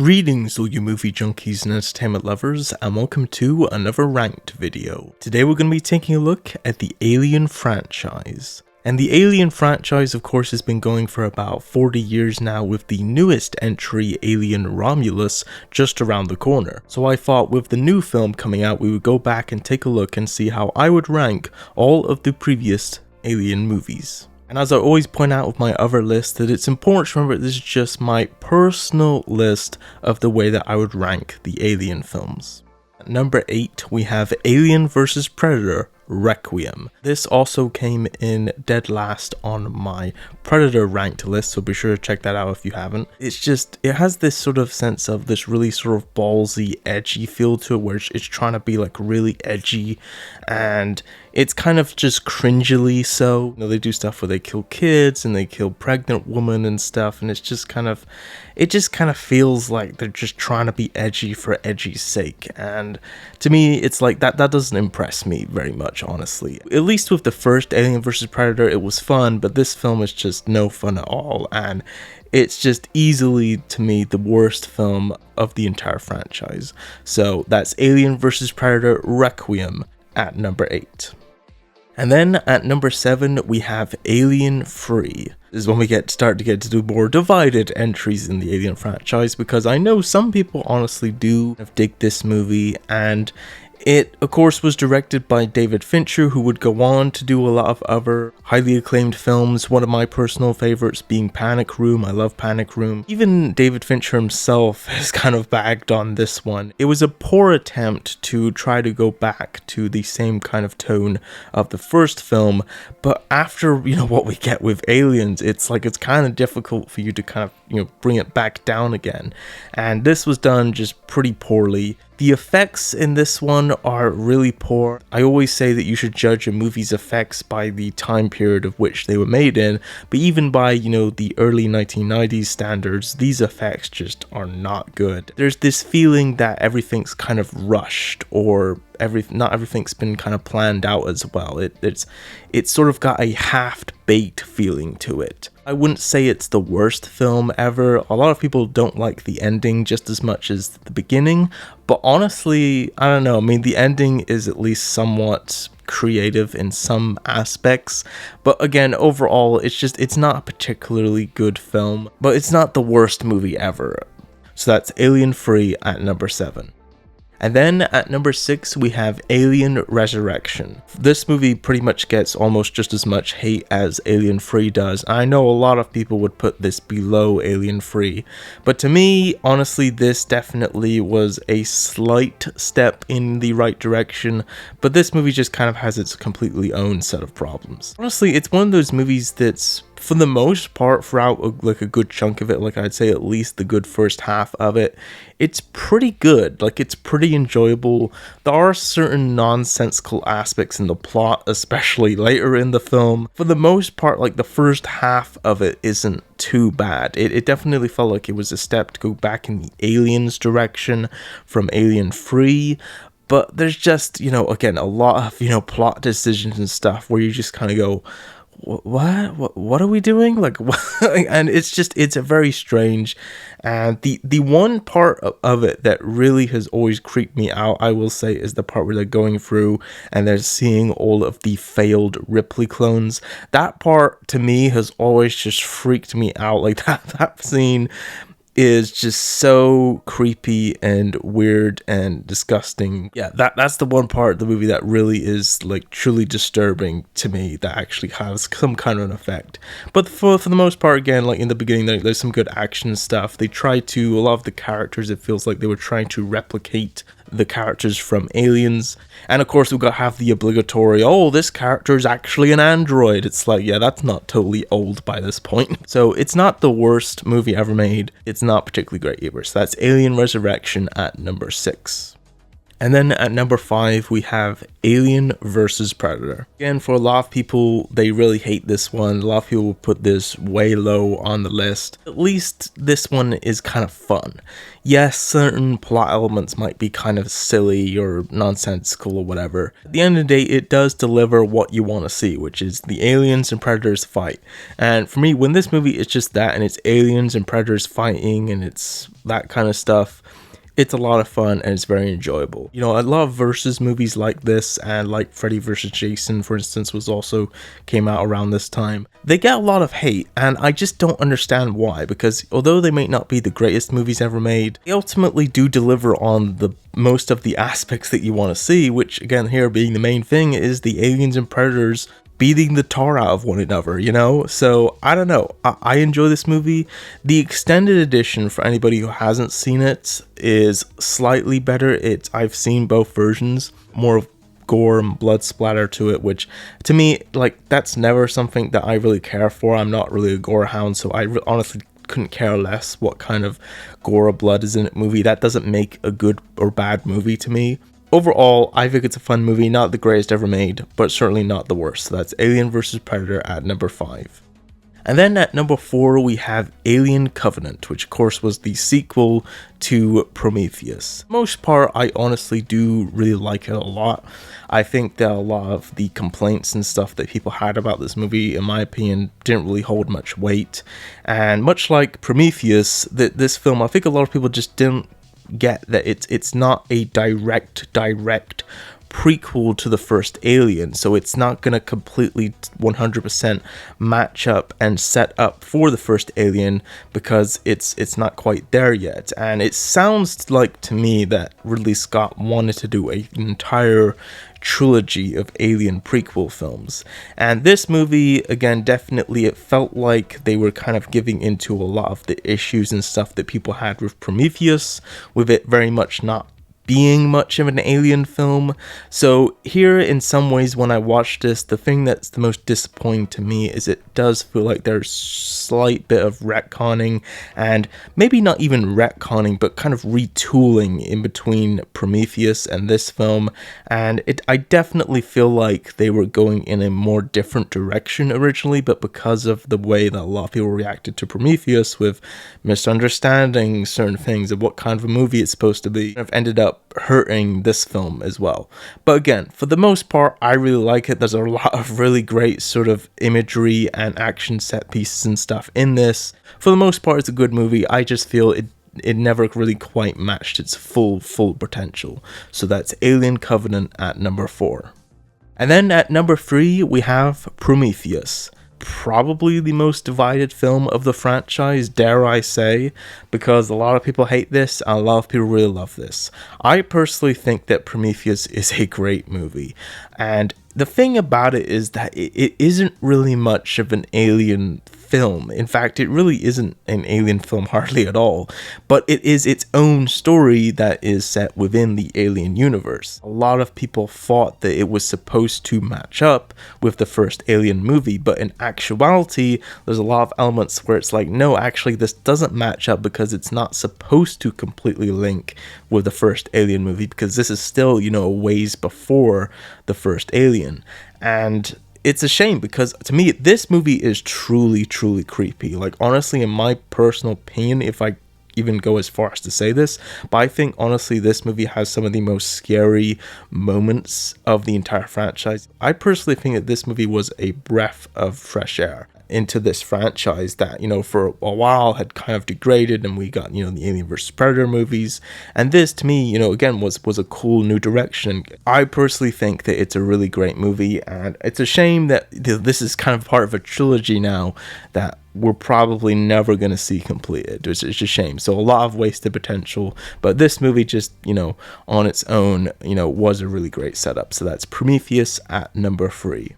Greetings all you movie junkies and entertainment lovers, and welcome to another ranked video. Today we're going to be taking a look at the Alien franchise. And the Alien franchise of course has been going for about 40 years now, with the newest entry, Alien Romulus, just around the corner. So I thought with the new film coming out we would go back and take a look and see how I would rank all of the previous Alien movies. And as I always point out with my other list, that it's important to remember this is just my personal list of the way that I would rank the Alien films. At number 8 we have Alien vs Predator Requiem. This also came in dead last on my Predator ranked list, so be sure to check that out if you haven't. It has this sort of sense of this really sort of ballsy, edgy feel to it, where it's trying to be like really edgy, and it's kind of just cringily so. You know, they do stuff where they kill kids and they kill pregnant women and stuff, and it just kind of feels like they're just trying to be edgy for edgy's sake. And to me, it's like that doesn't impress me very much, honestly. At least with the first Alien vs Predator, it was fun, but this film is just no fun at all, and it's just easily, to me, the worst film of the entire franchise. So that's Alien vs Predator Requiem at number 8. And then at number 7 we have Alien Free. This is when we start to get to do more divided entries in the Alien franchise, because I know some people honestly do dig this movie, and it, of course, was directed by David Fincher, who would go on to do a lot of other highly acclaimed films, one of my personal favorites being Panic Room. I love Panic Room. Even David Fincher himself has kind of bagged on this one. It was a poor attempt to try to go back to the same kind of tone of the first film, but after, what we get with Aliens, it's kind of difficult for you to kind of, bring it back down again. And this was done just pretty poorly. The effects in this one are really poor. I always say that you should judge a movie's effects by the time period of which they were made in, but even by, the early 1990s standards, these effects just are not good. There's this feeling that everything's kind of rushed, or not everything's been kind of planned out as well. It's sort of got a half-baked feeling to it. I wouldn't say it's the worst film ever. A lot of people don't like the ending just as much as the beginning, but honestly, I don't know. I mean, the ending is at least somewhat creative in some aspects, but again, overall, it's not a particularly good film, but it's not the worst movie ever. So that's Alien Free at number 7. And then at number 6 we have Alien Resurrection. This movie pretty much gets almost just as much hate as Alien Free does. I know a lot of people would put this below Alien Free, but to me, honestly, this definitely was a slight step in the right direction, but this movie just kind of has its completely own set of problems. Honestly, it's one of those movies that's, for the most part, throughout a good chunk of it, I'd say at least the good first half of it, it's pretty good. It's pretty enjoyable. There are certain nonsensical aspects in the plot, especially later in the film. For the most part, the first half of it isn't too bad. It definitely felt like it was a step to go back in the Aliens direction from Alien Free. But there's just, again, a lot of, plot decisions and stuff where you just kind of go, what are we doing? And it's a very strange. And the one part of it that really has always creeped me out, I will say, is the part where they're going through and they're seeing all of the failed Ripley clones. That part to me has always just freaked me out. That scene is just so creepy and weird and disgusting. Yeah, that's the one part of the movie that really is truly disturbing to me, that actually has some kind of an effect. But for the most part, again, in the beginning, there's some good action stuff. They try to, a lot of the characters, it feels like they were trying to replicate the characters from Aliens. And of course we've got to have the obligatory, this character is actually an android. It's yeah, that's not totally old by this point. So it's not the worst movie ever made. It's not particularly great either. So that's Alien Resurrection at number 6. And then at number 5, we have Alien vs. Predator. Again, for a lot of people, they really hate this one. A lot of people will put this way low on the list. At least this one is kind of fun. Yes, certain plot elements might be kind of silly or nonsensical or whatever. At the end of the day, it does deliver what you want to see, which is the aliens and predators fight. And for me, when this movie is just that, and it's aliens and predators fighting, and it's that kind of stuff, it's a lot of fun and it's very enjoyable. You know, I love versus movies like this, and like Freddy vs. Jason, for instance, came out around this time. They get a lot of hate, and I just don't understand why, because although they may not be the greatest movies ever made, they ultimately do deliver on the most of the aspects that you want to see, which again here being the main thing is the aliens and predators beating the tar out of one another, you know? So, I don't know. I enjoy this movie. The extended edition, for anybody who hasn't seen it, is slightly better. I've seen both versions. More of gore and blood splatter to it, which to me, like, that's never something that I really care for. I'm not really a gore hound, so I honestly couldn't care less what kind of gore or blood is in a movie. That doesn't make a good or bad movie to me. Overall, I think it's a fun movie, not the greatest ever made, but certainly not the worst. So that's Alien vs. Predator at number 5. And then at number 4, we have Alien Covenant, which of course was the sequel to Prometheus. For the most part, I honestly do really like it a lot. I think that a lot of the complaints and stuff that people had about this movie, in my opinion, didn't really hold much weight. And much like Prometheus, this film, I think a lot of people just didn't get that it's not a direct prequel to the first Alien, so it's not going to completely 100% match up and set up for the first Alien, because it's not quite there yet. And it sounds like to me that Ridley Scott wanted to do an entire trilogy of Alien prequel films, and this movie, again, definitely it felt like they were kind of giving into a lot of the issues and stuff that people had with Prometheus, with it very much not being much of an alien film. So here, in some ways, when I watch this, the thing that's the most disappointing to me is it does feel like there's slight bit of retconning, and maybe not even retconning, but kind of retooling in between Prometheus and this film. And I definitely feel like they were going in a more different direction originally, but because of the way that a lot of people reacted to Prometheus, with misunderstanding certain things of what kind of a movie it's supposed to be, kind of ended up hurting this film as well. But again, for the most part, I really like it. There's a lot of really great sort of imagery and action set pieces and stuff in this. For the most part, it's a good movie. I just feel it never really quite matched its full potential. So that's Alien Covenant at number 4. And then at number 3, we have Prometheus. Probably the most divided film of the franchise, dare I say, because a lot of people hate this and a lot of people really love this. I personally think that Prometheus is a great movie, and the thing about it is that it isn't really much of an alien film. In fact, it really isn't an alien film hardly at all, but it is its own story that is set within the Alien universe. A lot of people thought that it was supposed to match up with the first Alien movie, but in actuality, there's a lot of elements where it's like, no, actually this doesn't match up, because it's not supposed to completely link with the first Alien movie, because this is still, you know, a ways before the first Alien. And it's a shame, because to me, this movie is truly creepy. Like, honestly, in my personal opinion, if I even go as far as to say this, but I think honestly this movie has some of the most scary moments of the entire franchise. I personally think that this movie was a breath of fresh air into this franchise that, you know, for a while had kind of degraded, and we got, you know, the Alien vs. Predator movies, and this, to me, you know, again, was a cool new direction. I personally think that it's a really great movie, and it's a shame that this is kind of part of a trilogy now that we're probably never going to see completed. It's a shame. So a lot of wasted potential, but this movie just, you know, on its own, you know, was a really great setup. So that's Prometheus at number 3.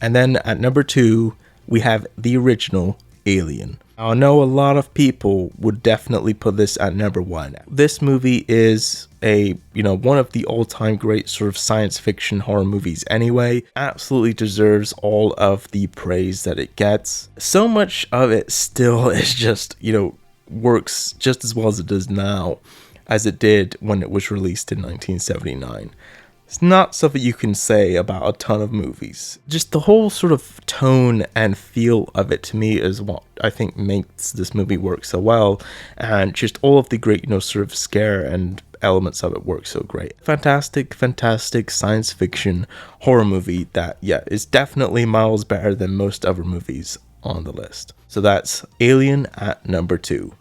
And then at number 2, we have the original Alien. Now, I know a lot of people would definitely put this at number 1. This movie is one of the all-time great sort of science fiction horror movies anyway. Absolutely deserves all of the praise that it gets. So much of it still is just, you know, works just as well as it does now. as it did when it was released in 1979. It's not something you can say about a ton of movies. Just the whole sort of tone and feel of it to me is what I think makes this movie work so well, and just all of the great, sort of scare and elements of it work so great. Fantastic science fiction horror movie that, is definitely miles better than most other movies on the list. So that's Alien at number 2.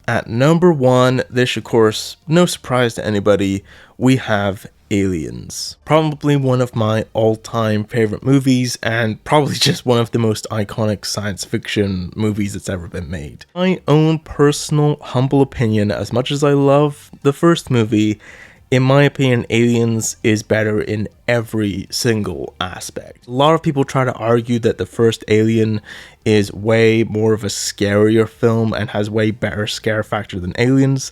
At number 1, this of course, no surprise to anybody, we have Aliens. Probably one of my all-time favorite movies, and probably just one of the most iconic science fiction movies that's ever been made. My own personal humble opinion, as much as I love the first movie, in my opinion, Aliens is better in every single aspect. A lot of people try to argue that the first Alien is way more of a scarier film and has way better scare factor than Aliens,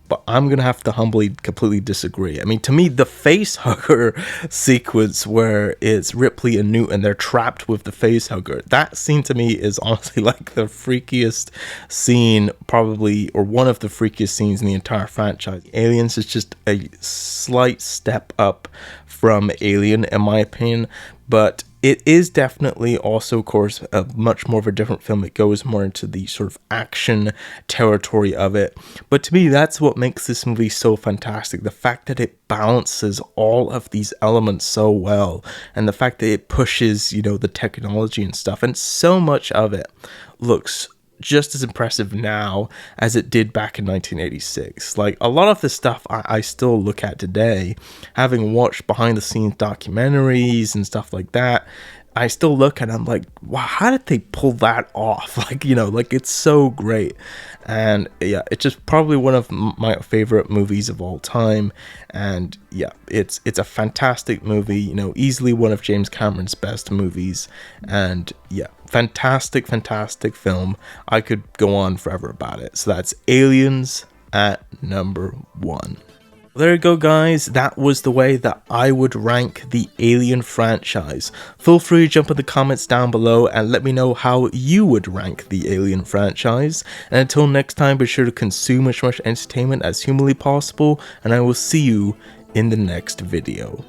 but I'm gonna have to humbly completely disagree. I mean, to me, the face hugger sequence where it's Ripley and Newton, they're trapped with the face hugger, that scene to me is honestly like the freakiest scene, probably, or one of the freakiest scenes in the entire franchise. Aliens is just a slight step up from Alien, in my opinion, but it is definitely also, of course, a much more of a different film. It goes more into the sort of action territory of it. But to me, that's what makes this movie so fantastic. The fact that it balances all of these elements so well, and the fact that it pushes, the technology and stuff. And so much of it looks just as impressive now as it did back in 1986. Like, a lot of the stuff I still look at today, having watched behind the scenes documentaries and stuff like that, I still look and I'm like, wow, how did they pull that off? Like, it's so great. And yeah, it's just probably one of my favorite movies of all time. And yeah, it's a fantastic movie, easily one of James Cameron's best movies. And yeah, fantastic film. I could go on forever about it. So that's Aliens at number 1. There you go, guys. That was the way that I would rank the Alien franchise. Feel free to jump in the comments down below and let me know how you would rank the Alien franchise. And until next time, be sure to consume as much entertainment as humanly possible, and I will see you in the next video.